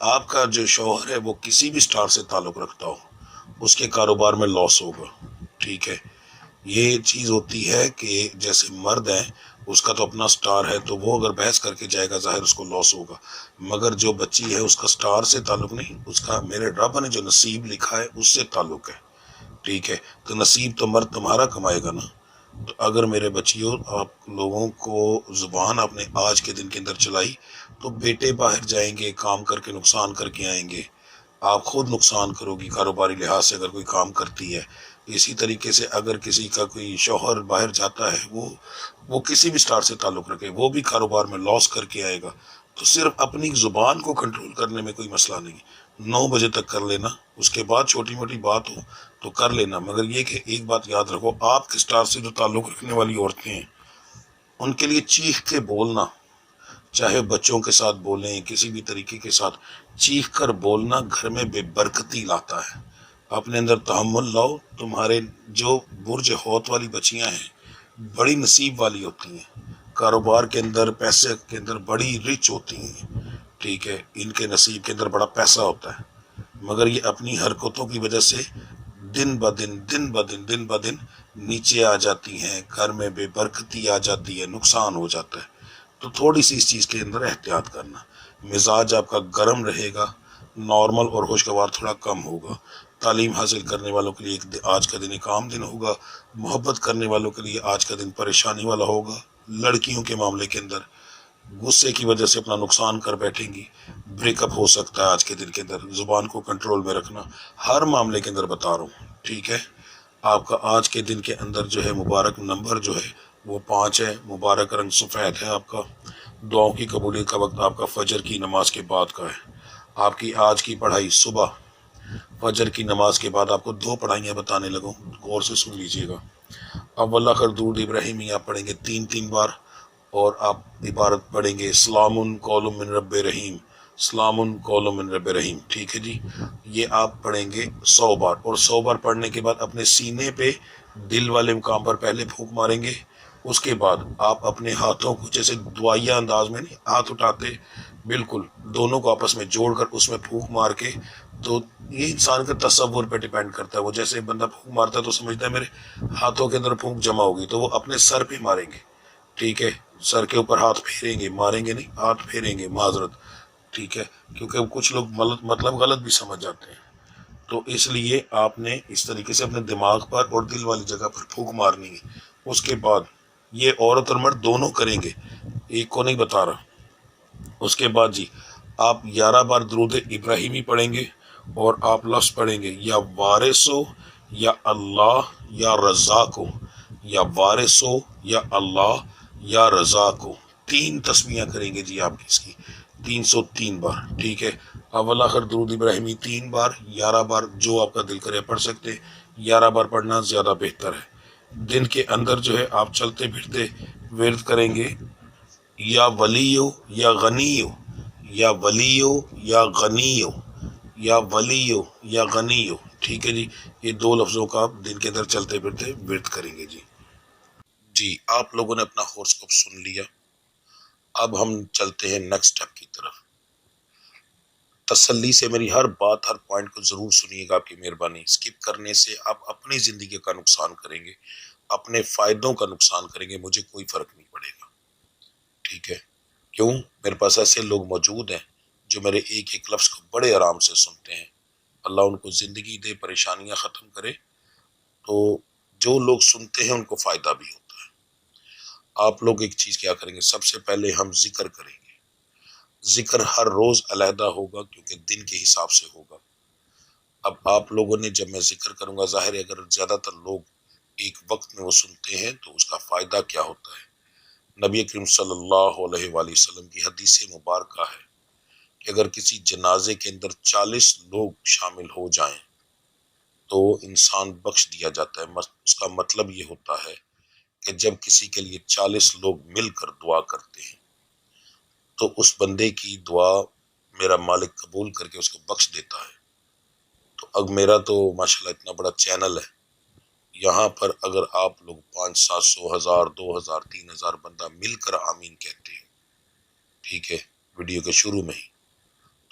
آپ کا جو شوہر ہے وہ کسی بھی سٹار سے تعلق رکھتا ہو، اس کے کاروبار میں لاس ہوگا، ٹھیک ہے۔ یہ چیز ہوتی ہے کہ جیسے مرد ہے، اس کا تو اپنا سٹار ہے، تو وہ اگر بحث کر کے جائے گا ظاہر اس کو لاس ہوگا، مگر جو بچی ہے اس کا سٹار سے تعلق نہیں، اس کا میرے رب نے جو نصیب لکھا ہے اس سے تعلق ہے، ٹھیک ہے۔ تو نصیب تو مرد تمہارا کمائے گا نا۔ تو اگر میرے بچیوں آپ لوگوں کو زبان آپ نے آج کے دن کے اندر چلائی تو بیٹے باہر جائیں گے، کام کر کے نقصان کر کے آئیں گے، آپ خود نقصان کرو گی کاروباری لحاظ سے اگر کوئی کام کرتی ہے۔ اسی طریقے سے اگر کسی کا کوئی شوہر باہر جاتا ہے، وہ کسی بھی سٹار سے تعلق رکھے، وہ بھی کاروبار میں لاس کر کے آئے گا۔ تو صرف اپنی زبان کو کنٹرول کرنے میں کوئی مسئلہ نہیں، 9 بجے تک کر لینا، اس کے بعد چھوٹی موٹی بات ہو تو کر لینا، مگر یہ کہ ایک بات یاد رکھو، آپ کے سٹار سے جو تعلق رکھنے والی عورتیں ہیں ان کے لیے چیخ کے بولنا، چاہے بچوں کے ساتھ بولیں، کسی بھی طریقے کے ساتھ چیخ کر بولنا گھر میں بے برکتی لاتا ہے۔ اپنے اندر تحمل لاؤ، تمہارے جو برج حوت والی بچیاں ہیں بڑی نصیب والی ہوتی ہیں، کاروبار کے اندر پیسے کے اندر بڑی رچ ہوتی ہیں، ٹھیک ہے، ان کے نصیب کے اندر بڑا پیسہ ہوتا ہے، مگر یہ اپنی حرکتوں کی وجہ سے دن بدن نیچے آ جاتی ہیں، گھر میں بے برکتی آ جاتی ہے، نقصان ہو جاتا ہے۔ تو تھوڑی سی اس چیز کے اندر احتیاط کرنا، مزاج آپ کا گرم رہے گا، نارمل اور خوشگوار تھوڑا کم ہوگا۔ تعلیم حاصل کرنے والوں کے لیے آج کا دن ایک عام دن ہوگا، محبت کرنے والوں کے لیے آج کا دن پریشانی والا ہوگا، لڑکیوں کے معاملے کے اندر غصے کی وجہ سے اپنا نقصان کر بیٹھیں گی، بریک اپ ہو سکتا ہے آج کے دن کے اندر، زبان کو کنٹرول میں رکھنا، ہر معاملے کے اندر بتا رہا ہوں، ٹھیک ہے۔ آپ کا آج کے دن کے اندر جو ہے مبارک نمبر جو ہے وہ 5 ہے، مبارک رنگ سفید ہے آپ کا، دعاؤں کی قبولیت کا وقت آپ کا فجر کی نماز کے بعد کا ہے۔ آپ کی آج کی پڑھائی صبح فجر کی نماز کے بعد آپ کو 2 پڑھائیاں بتانے لگوں، غور سے سن لیجئے گا۔ اول آخر درود ابراہیمی آپ پڑھیں گے 3 بار، اور آپ عبارت پڑھیں گے سلام قول من رب رحیم، سلام قول من رب رحیم، ٹھیک ہے جی۔ یہ آپ پڑھیں گے 100 بار، اور 100 بار پڑھنے کے بعد اپنے سینے پہ دل والے مقام پر پہلے پھونک ماریں گے، اس کے بعد آپ اپنے ہاتھوں کو جیسے دعائیہ انداز میں نہیں ہاتھ اٹھاتے، بالکل دونوں کو آپس میں جوڑ کر اس میں پھونک مار کے، تو یہ انسان کے تصور پہ ڈیپینڈ کرتا ہے، وہ جیسے بندہ پھونک مارتا ہے تو سمجھتا ہے میرے ہاتھوں کے اندر پھونک جمع ہوگی، تو وہ اپنے سر پہ ماریں گے، ٹھیک ہے، سر کے اوپر ہاتھ پھیریں گے، ماریں گے نہیں، ہاتھ پھیریں گے، معذرت، ٹھیک ہے، کیونکہ کچھ لوگ مطلب غلط بھی سمجھ جاتے ہیں، تو اس لیے آپ نے اس طریقے سے اپنے دماغ پر اور دل والی جگہ پر پھونک مارنی ہے۔ اس کے بعد یہ عورت اور مرد دونوں کریں گے، ایک کو نہیں بتا رہا۔ اس کے بعد جی آپ 11 بار درود ابراہیمی پڑھیں گے، اور آپ لفظ پڑھیں گے یا وارثو یا اللہ یا رضا کو، یا وارثو یا اللہ یا رضا کو، 3 تسمیاں کریں گے جی آپ کی، اس کی 303 بار، ٹھیک ہے۔ اول آخر درود ابراہیمی 3 بار، 11 بار جو آپ کا دل کرے پڑھ سکتے، 11 بار پڑھنا زیادہ بہتر ہے۔ دن کے اندر جو ہے آپ چلتے پھرتے ورد کریں گے یا ولیو یا غنیو، یا ولیو یا غنیو، یا ولیو یا غنیو، ٹھیک ہے جی۔ یہ 2 لفظوں کا آپ دن کے اندر چلتے پھرتے ورد کریں گے جی۔ جی آپ لوگوں نے اپنا ہورسکوپ سن لیا، اب ہم چلتے ہیں نیکسٹ سٹیپ کی طرف۔ تسلی سے میری ہر بات، ہر پوائنٹ کو ضرور سنیے گا، آپ کی مہربانی، اسکپ کرنے سے آپ اپنی زندگی کا نقصان کریں گے، اپنے فائدوں کا نقصان کریں گے، مجھے کوئی فرق نہیں پڑے گا، ٹھیک ہے۔ کیوں؟ میرے پاس ایسے لوگ موجود ہیں جو میرے ایک ایک لفظ کو بڑے آرام سے سنتے ہیں، اللہ ان کو زندگی دے، پریشانیاں ختم کرے۔ تو جو لوگ سنتے ہیں ان کو فائدہ بھی ہوتا ہے۔ آپ لوگ ایک چیز کیا کریں گے، سب سے پہلے ہم ذکر کریں گے، ذکر ہر روز علیحدہ ہوگا کیونکہ دن کے حساب سے ہوگا۔ اب آپ لوگوں نے، جب میں ذکر کروں گا، ظاہر ہے اگر زیادہ تر لوگ ایک وقت میں وہ سنتے ہیں تو اس کا فائدہ کیا ہوتا ہے۔ نبی کریم صلی اللہ علیہ وآلہ وسلم کی حدیث مبارکہ ہے کہ اگر کسی جنازے کے اندر 40 لوگ شامل ہو جائیں تو انسان بخش دیا جاتا ہے۔ اس کا مطلب یہ ہوتا ہے کہ جب کسی کے لیے 40 لوگ مل کر دعا کرتے ہیں تو اس بندے کی دعا میرا مالک قبول کر کے اس کو بخش دیتا ہے۔ تو اب میرا تو ماشاءاللہ اتنا بڑا چینل ہے، یہاں پر اگر آپ لوگ 500 700 1000 2000 3000 بندہ مل کر آمین کہتے ہیں، ٹھیک ہے، ویڈیو کے شروع میں ہی،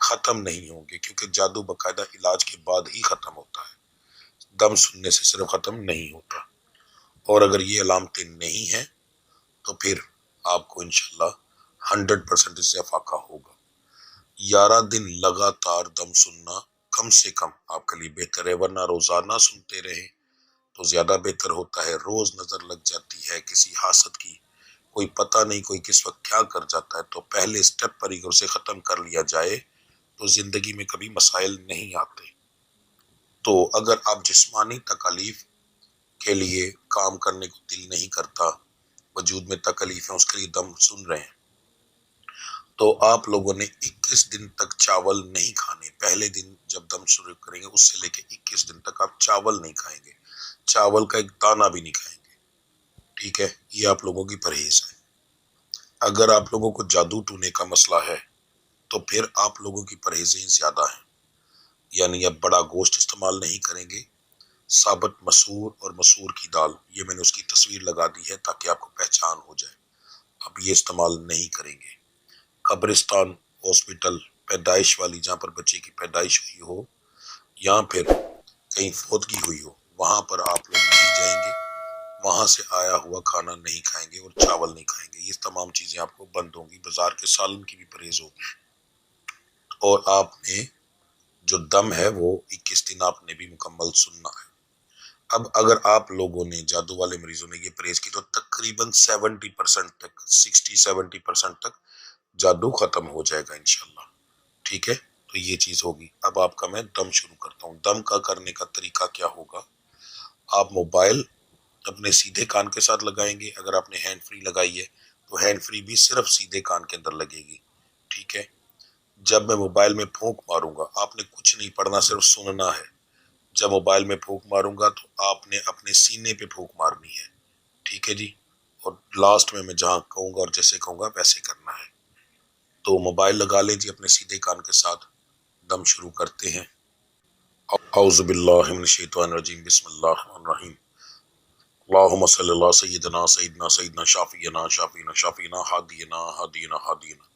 ختم نہیں ہوں گے، کیونکہ جادو باقاعدہ علاج کے بعد ہی ختم ہوتا ہے، دم سننے سے صرف ختم نہیں ہوتا۔ اور اگر یہ علامتیں نہیں ہیں تو پھر آپ کو انشاءاللہ 100% اس سے افاقہ ہوگا۔ 11 دن لگاتار دم سننا کم سے کم آپ کے لیے بہتر ہے، ورنہ روزانہ سنتے رہیں تو زیادہ بہتر ہوتا ہے۔ روز نظر لگ جاتی ہے کسی حاسد کی، کوئی پتہ نہیں کوئی کس وقت کیا کر جاتا ہے، تو پہلے سٹیپ پر ہی اسے ختم کر لیا جائے تو زندگی میں کبھی مسائل نہیں آتے۔ تو اگر آپ جسمانی تکالیف کے لیے کام کرنے کو دل نہیں کرتا، وجود میں تکلیف ہے، اس کے لیے دم سن رہے ہیں، تو آپ لوگوں نے 21 دن تک چاول نہیں کھانے۔ پہلے دن جب دم شروع کریں گے اس سے لے کے 21 دن تک آپ چاول نہیں کھائیں گے، چاول کا ایک دانہ بھی نہیں کھائیں گے، ٹھیک ہے؟ یہ آپ لوگوں کی پرہیز ہے۔ اگر آپ لوگوں کو جادو ٹونے کا مسئلہ ہے تو پھر آپ لوگوں کی پرہیزیں زیادہ ہیں، یعنی اب بڑا گوشت استعمال نہیں کریں گے، ثابت مسور اور مسور کی دال، یہ میں نے اس کی تصویر لگا دی ہے تاکہ آپ کو پہچان ہو جائے، اب یہ استعمال نہیں کریں گے۔ قبرستان، ہاسپٹل، پیدائش والی جہاں پر بچے کی پیدائش ہوئی ہو یا پھر کہیں فوتگی ہوئی ہو، وہاں پر آپ لوگ نہیں جائیں گے، وہاں سے آیا ہوا کھانا نہیں کھائیں گے اور چاول نہیں کھائیں گے، یہ تمام چیزیں آپ کو بند ہوں گی۔ بازار کے سالن کی بھی پرہیز ہوگی، اور آپ نے جو دم ہے وہ 21 دن آپ نے بھی مکمل سننا ہے۔ اب اگر آپ لوگوں نے، جادو والے مریضوں نے یہ پرہیز کی تو تقریباً 70% تک، 60-70% تک جادو ختم ہو جائے گا انشاءاللہ، ٹھیک ہے؟ تو یہ چیز ہوگی۔ اب آپ کا میں دم شروع کرتا ہوں۔ دم کا کرنے کا طریقہ کیا ہوگا؟ آپ موبائل اپنے سیدھے کان کے ساتھ لگائیں گے، اگر آپ نے ہینڈ فری لگائی ہے تو ہینڈ فری بھی صرف سیدھے کان کے اندر لگے گی، ٹھیک ہے؟ جب میں موبائل میں پھونک ماروں گا، آپ نے کچھ نہیں پڑھنا، صرف سننا ہے۔ جب موبائل میں پھونک ماروں گا تو آپ نے اپنے سینے پہ پھونک مارنی ہے، ٹھیک ہے جی؟ اور لاسٹ میں جہاں کہوں گا اور جیسے کہوں گا ویسے کرنا ہے۔ تو موبائل لگا لیں جی اپنے سیدھے کان کے ساتھ، دم شروع کرتے ہیں۔ اعوذ باللہ من الشیطان الرجیم، بسم اللہ الرحمن الرحیم۔ اللہم صلی اللہ سیدنا سیدنا سیدنا شافینا شافینا شافینا ہادینا ہادینا ہادینا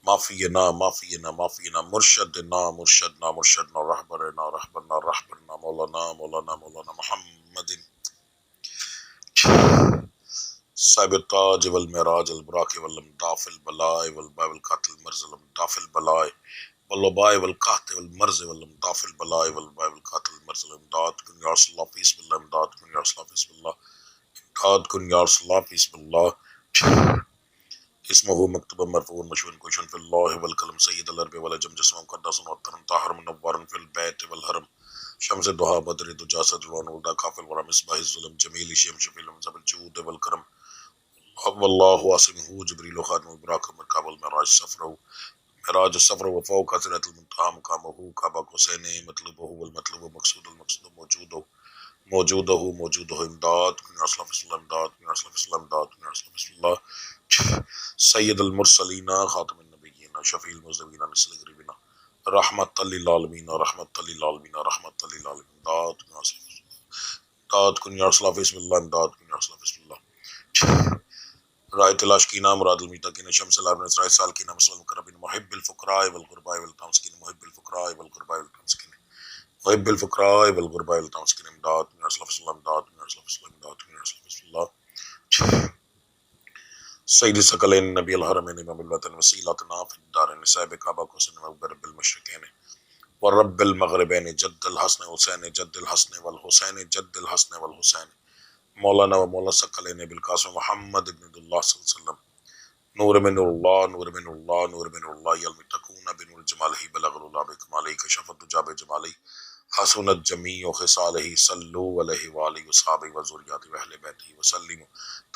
معافینا معافینا معافینا مرشدنا مرشدنا مرشدنا رہبرنا رہبرنا رہبرنا مولانا مولانا مولانا محمد صاحب التاج والمعراج البراق والامداف البلاء والباء والقاتل المرز والامداف البلاء والوباء والقحط والمرز والامداف البلاء والباء والقاتل المرز والامداد کن یا رسول اللہ فی بسم اللہ، امداد کن یا رسول اللہ فی بسم اللہ، امداد کن یا رسول اللہ فی بسم اللہ۔ اسمه مکتوب مرفوع مشہور کوشن فی اللہ والکلم سید العرب والعجم جسم مقدس وطن طاہر منور فی البیت والحرم شمس دہا بدر دجا صدر ونولدہ کافل ورم مصباح الظلم جمیل شیم شفیل مذہب الجود والکرم واللہ واسمہ جبریل خاتم البراق مرکاب المعراج سفرہ معراج السفر وفوق حضرت المنتہا مقامہ کعبہ حسین مطلوبہ والمطلوب مقصود المقصود موجودہ موجودہ موجودہ امداد کن یا رسول اللہ فی امداد کن یا رسول اللہ فی امداد کن یا رسول اللہ فی اللہ سید المرسلین خاتم النبیین شفیع المذنبین مثل غریبنا رحمت للعالمین رحمت للعالمین رحمت للعالمین امداد کن یا رسول اللہ امداد کن یا رسول اللہ فی اللہ امداد کن یا رسول اللہ فی اللہ رائے تلاش کینا مراد المتقین شمس العالمین اسرائیل سالکین مسلم کربین محب الفقراء والغرباء والتمسکین محب الفقراء والغرباء والتمسکین محب الفقراء والغرباء والتمسکین امداد کن یا رسول اللہ فی اللہ امداد کن یا رسول اللہ فی اللہ امداد کن یا رسول اللہ فی اللہ سید ثقلین نبی الحرمین امام الوطن وسیلتنا فی الدارین صاحب کعبہ کو سن رب المشرقین ورب المغربین جد الحسن حسین جد الحسن والحسین جد الحسن والحسین مولانا و مولا ثقلین بالقاسم محمد ابن اللہ صلی اللہ علیہ وسلم نور من اللہ نور من اللہ نور من اللہ یلم تکون بنور جمالہ بلغ اللہ بکمالہ کشفت دجاب جمالہ حسنت جمیع خصالہ صلو علیہ وآلہ وصحابہ وذریاتہ واہل بیتہ وسلم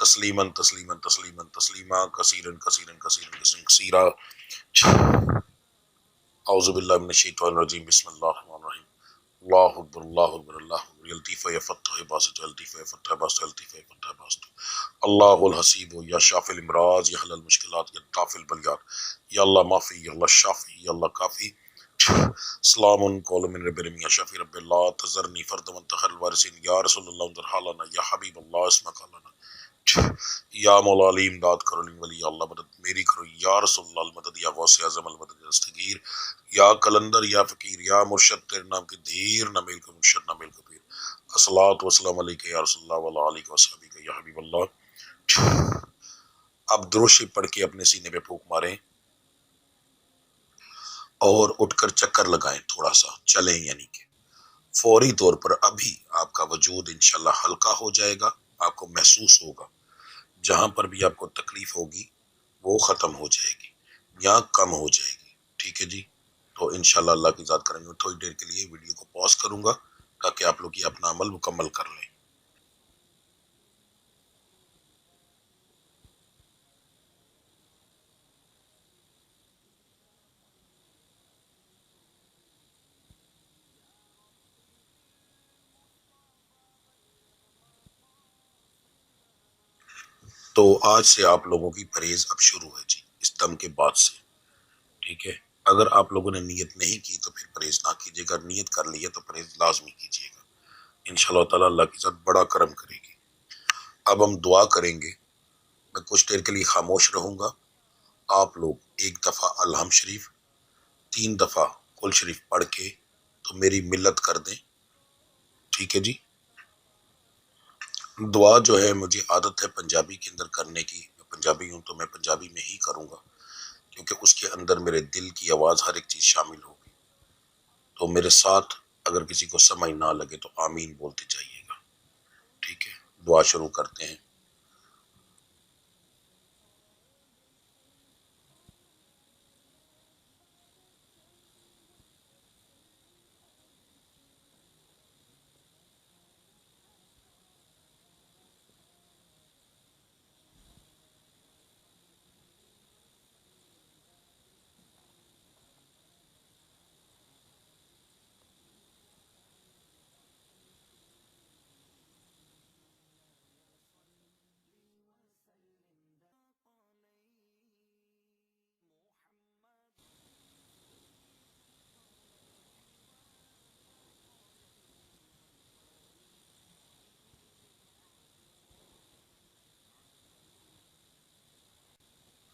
تسلیما تسلیما تسلیما تسلیما کثیرا کثیرا کثیرا کثیرا اعوذ باللہ من الشیطان الرجیم بسم اللہ الرحمن الرحیم اللہ اکبر اللہ اکبر اللہ اکبر یلطیف یفتح باسط یلطیف یفتح باسط یلطیف یفتح باسط اللہ الحسیب یا شافی الامراض یا حل المشکلات یا طافی البلیات یا اللہ معافی یا اللہ شافی یا اللہ کافی سلام قول من رب العالمین یا شافی رب اللہ تذرنی فرد منتخر الوارثین یا رسول اللہ انظر حالنا یا حبیب اللہ اسمک لنا یا مولا علی امداد کرو علی ولی اللہ مدد میری کرو یا رسول اللہ المدد یا غوث اعظم المدد یا دستگیر یا کلندر یا فقیر یا مرشد تیرے نام کی دھیر نہ میل کو مرشد نہ میل کو پیر الصلاۃ والسلام علیک یا رسول اللہ وعلی آلہ وصحبہ یا حبیب اللہ۔ اب درود شریف پڑھ کے اپنے سینے پہ پھونک ماریں اور اٹھ کر چکر لگائیں، تھوڑا سا چلیں، یعنی کہ فوری طور پر ابھی آپ کا وجود انشاءاللہ ہلکا ہو جائے گا، آپ کو محسوس ہوگا جہاں پر بھی آپ کو تکلیف ہوگی وہ ختم ہو جائے گی یا کم ہو جائے گی، ٹھیک ہے جی۔ تو انشاءاللہ اللہ کی ذات کریں گے، تھوڑی دیر کے لیے ویڈیو کو پاز کروں گا تاکہ آپ لوگ یہ اپنا عمل مکمل کر لیں۔ تو آج سے آپ لوگوں کی پرہیز اب شروع ہے جی، اس دم کے بعد سے، ٹھیک ہے۔ اگر آپ لوگوں نے نیت نہیں کی تو پھر پرہیز نہ کیجیے گا، نیت کر لی ہے تو پرہیز لازمی کیجیے گا، انشاءاللہ تعالی اللہ کی ذات بڑا کرم کرے گی۔ اب ہم دعا کریں گے، میں کچھ دیر کے لیے خاموش رہوں گا، آپ لوگ ایک دفعہ الحمد شریف 3 دفعہ کل شریف پڑھ کے تو میری ملت کر دیں، ٹھیک ہے جی۔ دعا جو ہے مجھے عادت ہے پنجابی کے اندر کرنے کی، میں پنجابی ہوں تو میں پنجابی میں ہی کروں گا کیونکہ اس کے اندر میرے دل کی آواز ہر ایک چیز شامل ہوگی، تو میرے ساتھ اگر کسی کو سمجھ نہ لگے تو آمین بولتے جائیے گا، ٹھیک ہے۔ دعا شروع کرتے ہیں۔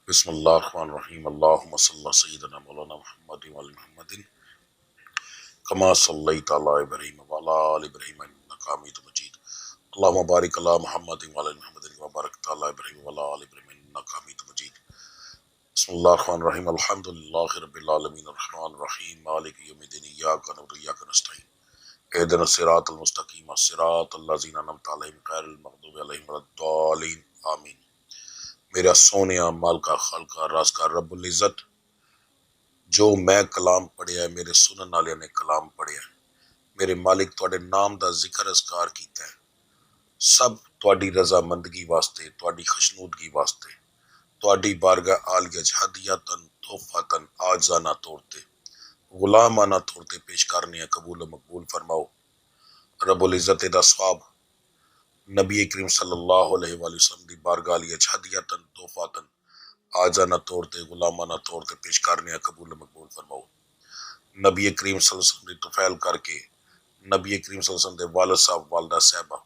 بسم اللہ الرحمن الرحیم، اللہم صلی اللہ سیدنا مولانا محمد وعلی محمد کما صلیت علی ابراہیم وعلی آل ابراہیم انک حمید مجید، اللہم بارک علی محمد وعلی محمد کما بارکت علی ابراہیم وعلی آل ابراہیم انک حمید مجید۔ بسم اللہ الرحمن الرحیم، الحمدللہ رب العالمین الرحمن الرحیم مالک یوم الدین ایاک نعبد و ایاک نستعین اہدنا الصراط المستقیم صراط الذین انعمت علیہم غیر المغضوب علیہم ولا الضالین آمین۔ میرا سونیا مالکا خالقہ راز کا رب العزت، جو میں کلام پڑھیا ہے، میرے سنن والے نے کلام پڑھیا ہے، میرے مالک تواڈے نام دا ذکر اذکار کیتا ہے، سب تواڈی رضا مندگی واسطے، تواڈی خشنودگی واسطے، تواڈی بارگاہ عالیہ ہدیتاً تحفتاً آجزانہ طور تے غلامانہ طور تے پیش کرنے قبول و مقبول فرماؤ۔ رب العزت دا ثواب نبی کریم صلی اللہ علیہ وآلہ وسلم دی بارگاہ عالیہ ہدیتاً تحفتاً آجزانہ طور تے غلامانہ طور تے پیش کرنے قبول و مقبول فرماؤ۔ نبی کریم صلی اللہ علیہ وسلم دی توفیل کر کے نبی کریم صلی اللہ علیہ وسلم دے والد صاحب، والدہ صاحبہ،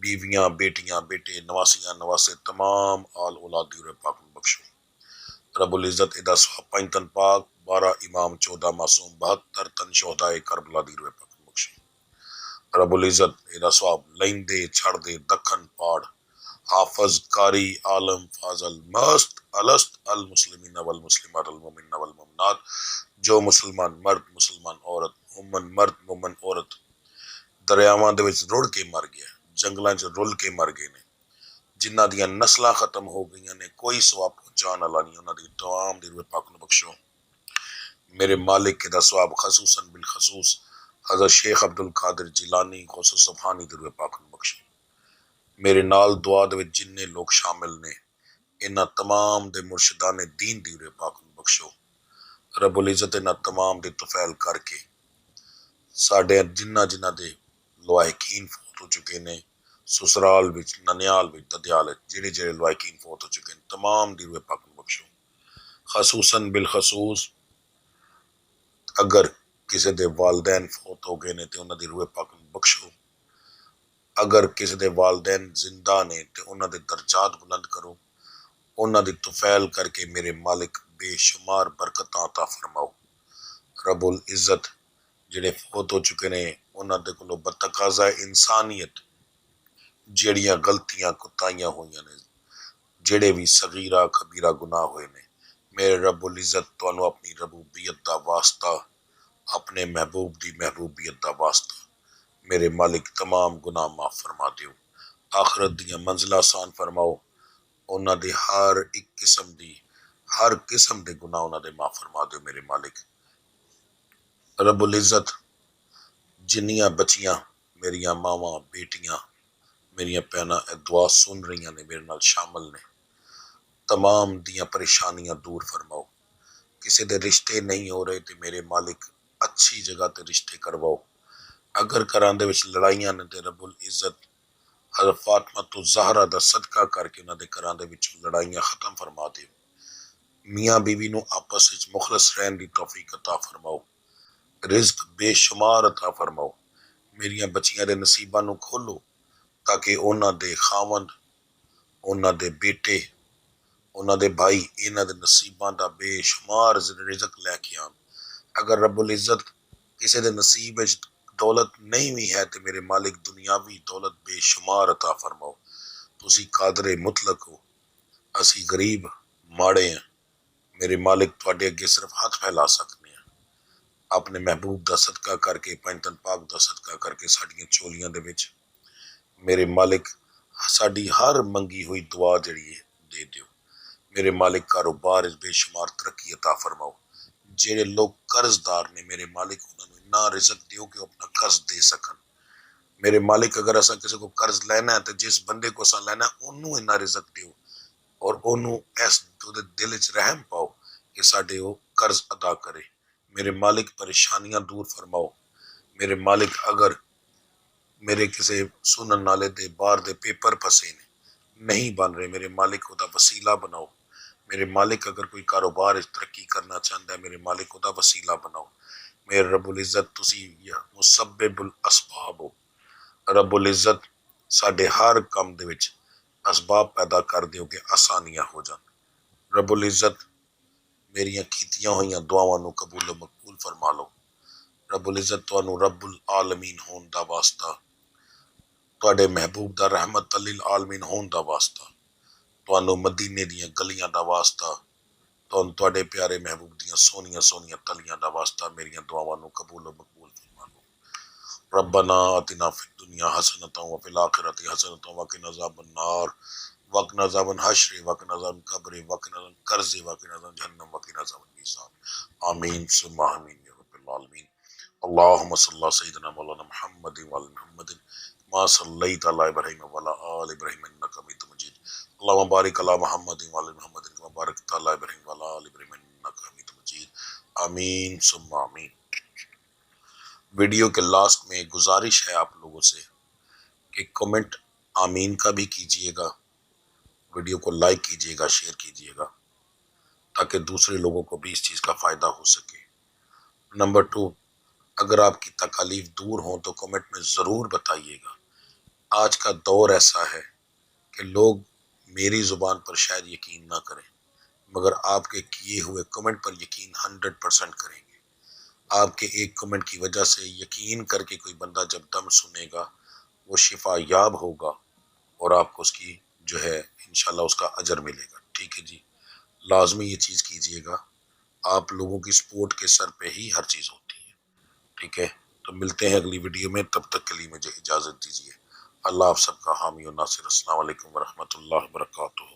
بیویاں، بیٹیاں، بیٹے، نواسیاں، نواسے، تمام آل اولاد دی روح پاک میں بخشو۔ رب العزت ادا سواب 5 تن پاک، 12 امام، 14 معصوم، 72 تن شہدائے کربلا دی روح پاک میں بخشو۔ رب العزت ادا سواب لیندے چھڑ دے دکھن پاڑ حافظ قاری عالم فاضل مست الست المسلمین والمسلمات المؤمنین والمؤمنات، جو مسلمان مرد، مسلمان عورت، مومن مرد، مومن عورت دریاواں دے وچ رڑ کے مر گیا، جنگلاں چ رل کے مر گئے نے، جنہاں دیاں نسلاں ختم ہو گئیاں نے، کوئی ثواب پہنچان والا نہیں، انہاں دی تمام دی روح پاک نو بخشو۔ میرے مالک کے دا ثواب خصوصاً بالخصوص حضرت شیخ عبد القادر جیلانی غوث سبحانی دی روح پاک نو بخشو۔ میرے نال دعا دے وچ جننے لوگ شامل نے، انہاں تمام دے مرشدان دین دی روح پاک نو بخشو۔ رب العزت انہاں تمام دے توفیل کر کے ساڈے جنہ دے لواحقین فوت ہو چکے نے، سسرال وچ، ننیال وچ، ددیال وچ، جڑے لواحقین فوت ہو چکے ہیں، تمام دی روح پاک نو بخشو۔ خصوصاً بالخصوص اگر کسی دے والدین فوت ہو گئے نے تے انہاں دی روح پاک نو بخشو۔ اگر کسی دے والدین زندہ نے تے انہاں دے درجات بلند کرو، انہاں دی طفیل کر کے میرے مالک بے شمار برکتاں عطا فرماؤ۔ رب العزت جڑے فوت ہو چکے نے انہاں دے کولوں بتقاضۂ انسانیت جیڑیاں غلطیاں کوتاہیاں ہوئیاں نے، جڑے بھی صغیرہ کبیرہ گناہ ہوئے نے، میرے رب العزت تانوں اپنی ربوبیت دا واسطہ، اپنے محبوب دی محبوبیت دا واسطہ میرے مالک تمام گناہ معاف فرما دیو، آخرت دیاں منزلہ آسان فرماؤ، انہاں دے ہر قسم دے گناہ انہاں دے معاف فرما دیو میرے مالک۔ رب العزت جنیاں بچیاں میریاں ماواں بیٹیاں میریاں بہناں اے دعا سن رہیاں نے میرے نال شامل نے، تمام دیاں پریشانیاں دور فرماؤ، کسی دے رشتے نہیں ہو رہے تے میرے مالک اچھی جگہ تے رشتے کرواؤ، اگر کراں دے وچ لڑائیاں نے تے رب العزت حضرت فاطمہ تو زہرا دا صدقہ کر کے انہاں دے گھراں دے وچ لڑائیاں ختم فرما دیو، میاں بیوی نو آپس وچ مخلص رہن دی توفیق عطا فرماؤ، رزق بے شمار عطا فرماؤ، میریاں بچیاں دے نصیباں نو کھولو تاکہ انہاں دے خاوند، انہاں دے بیٹے، انہاں دے بھائی انہاں دے نصیباں دا بے شمار رزق لے کے آن۔ اگر رب العزت کسی دے نصیب وچ دولت نہیں بھی ہے تے میرے مالک دنیاوی دولت بے شمار عطا فرماؤ، تسی قادر مطلق ہو، اسی غریب ماڑے ہیں، میرے مالک تواڈے اگے صرف ہاتھ پھیلا سکنے ہیں، اپنے محبوب دا صدقہ کر کے پنجتن پاک دا صدقہ کر کے ساڈیاں چولیاں دے وچ میرے مالک ساڈی ہر منگی ہوئی دعا جڑی ہے دے دیو، میرے مالک کاروبار بے شمار ترقی عطا فرماؤ، جڑے لوگ قرض دار نے میرے مالک انہاں نو اتنا رزق دیو کہ وہ اپنا قرض دے سکن، میرے مالک اگر اسا کسی کو قرض لینا ہے تو جس بندے کو اسا لینا ہے انہوں اتنا رزق دیو اور انہوں اس دل وچ رحم پاؤ کہ ساڈے وہ قرض ادا کرے، میرے مالک پریشانیاں دور فرماؤ، میرے مالک اگر میرے کسی سنن نالے دے باہر دے پیپر پھسے نے نہیں بن رہے، میرے مالک خدا وسیلہ بناؤ، میرے مالک اگر کوئی کاروبار ترقی کرنا چاہتا ہے میرے مالک خدا وسیلہ بناؤ، میرے رب العزت تسی مسبب الاسباب ہو، رب العزت ساڈے ہر کام دے وچ اسباب پیدا کر دیو کہ آسانیاں ہو جان، رب العزت میریاں کیتیاں ہوئیاں دعاواں نو قبول و مقبول فرما لو، رب العزت تانوں رب العالمین ہون دا واسطہ، تواڈے محبوب دا رحمت للعالمین ہون دا واسطہ، تانوں مدینے دیاں گلیاں دا واسطہ، تواڈے پیارے محبوب دیاں سونیاں سونیاں تلیاں دا واسطہ میریاں دعاواں نو قبول و مقبول فرما لو، ربنا آتنا فی الدنیا حسنۃ وفی الآخرۃ حسنۃ وقنا عذاب النار وقنا عذاب الحشر وقنا عذاب القبر وقنا عذاب القرض وقنا عذاب جہنم وقنا عذاب المیزان، آمین ثم آمین یا رب العالمین۔ اللهم صل على سيدنا مولانا محمد وعلى محمد ما صليت على ابراهيم وعلى ال ابراهيم انك حميد مجيد، اللهم بارك على محمد وعلى محمد كما باركت على ابراهيم وعلى ال ابراهيم انك حميد مجيد، آمین ثم آمین۔ ویڈیو کے لاسٹ میں ایک گزارش ہے آپ لوگوں سے کہ کمنٹ آمین کا بھی کیجئے گا، ویڈیو کو لائک کیجئے گا، شیئر کیجئے گا تاکہ دوسرے لوگوں کو بھی اس چیز کا فائدہ ہو سکے۔ نمبر 2، اگر آپ کی تکالیف دور ہوں تو کمنٹ میں ضرور بتائیے گا۔ آج کا دور ایسا ہے کہ لوگ میری زبان پر شاید یقین نہ کریں مگر آپ کے کیے ہوئے کمنٹ پر یقین 100% کریں گے، آپ کے ایک کمنٹ کی وجہ سے یقین کر کے کوئی بندہ جب دم سنے گا وہ شفا یاب ہوگا اور آپ کو اس کی جو ہے انشاءاللہ اس کا اجر ملے گا، ٹھیک ہے جی، لازمی یہ چیز کیجئے گا، آپ لوگوں کی سپورٹ کے سر پہ ہی ہر چیز ہوتی ہے، ٹھیک ہے، تو ملتے ہیں اگلی ویڈیو میں، تب تک کے لیے مجھے اجازت دیجیے، اللہ آپ سب کا حامی و ناصر، السلام علیکم ورحمۃ اللہ وبرکاتہ۔